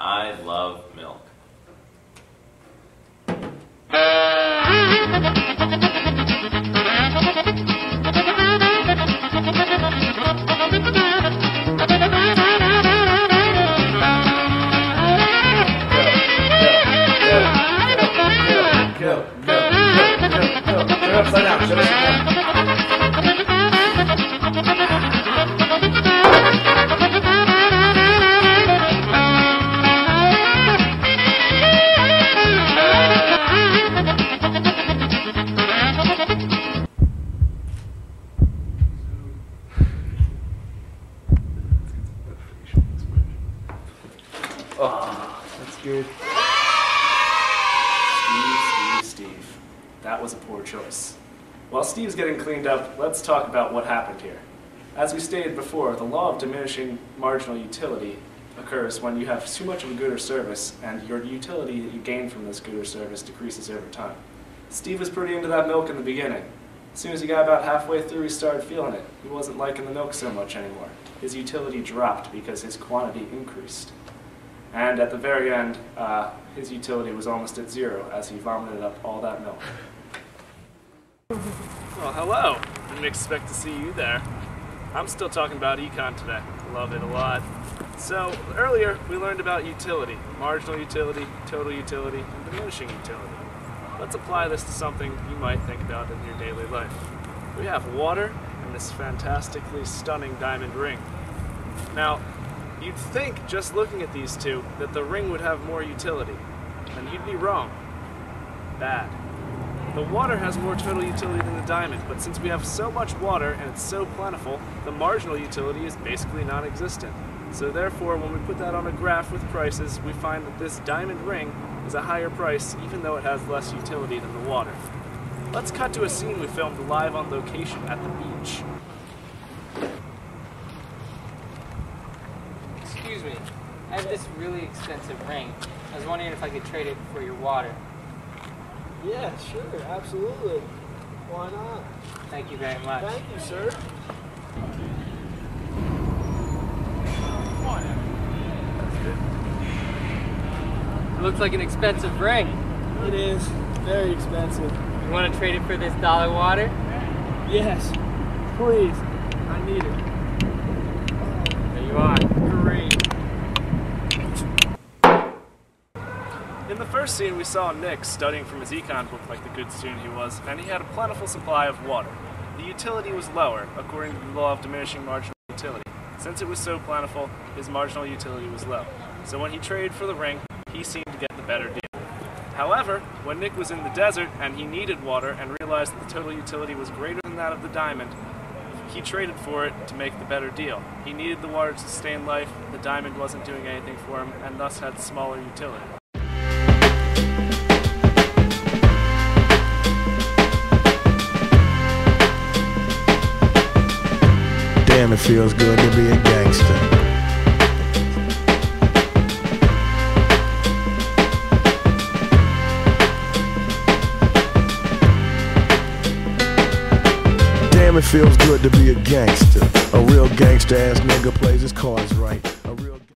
I love milk. Go. Turn upside down. Shut upside down. Oh, that's good. Steve. That was a poor choice. While Steve's getting cleaned up, let's talk about what happened here. As we stated before, the law of diminishing marginal utility occurs when you have too much of a good or service and your utility that you gain from this good or service decreases over time. Steve was pretty into that milk in the beginning. As soon as he got about halfway through, he started feeling it. He wasn't liking the milk so much anymore. His utility dropped because his quantity increased. And at the very end, his utility was almost at zero as he vomited up all that milk. Well, hello. Didn't expect to see you there. I'm still talking about Econ today. Love it a lot. So, earlier we learned about utility, marginal utility, total utility, and diminishing utility. Let's apply this to something you might think about in your daily life. We have water and this fantastically stunning diamond ring. Now, you'd think, just looking at these two, that the ring would have more utility. And you'd be wrong. Bad. The water has more total utility than the diamond, but since we have so much water and it's so plentiful, the marginal utility is basically non-existent. So therefore, when we put that on a graph with prices, we find that this diamond ring is a higher price even though it has less utility than the water. Let's cut to a scene we filmed live on location at the beach. Excuse me, I have this really expensive ring. I was wondering if I could trade it for your water. Yeah, sure, absolutely. Why not? Thank you very much. Thank you, sir. It looks like an expensive ring. It is very expensive. You want to trade it for this dollar water? Yes, please. I need it. There you are. Great. In the first scene, we saw Nick studying from his econ book like the good student he was, and he had a plentiful supply of water. The utility was lower, according to the law of diminishing marginal utility. Since it was so plentiful, his marginal utility was low. So when he traded for the ring, he seemed to get the better deal. However, when Nick was in the desert and he needed water and realized that the total utility was greater than that of the diamond, he traded for it to make the better deal. He needed the water to sustain life, the diamond wasn't doing anything for him, and thus had smaller utility. Damn, it feels good to be a gangster. Damn, it feels good to be a gangster. A real gangster ass nigga plays his cards right.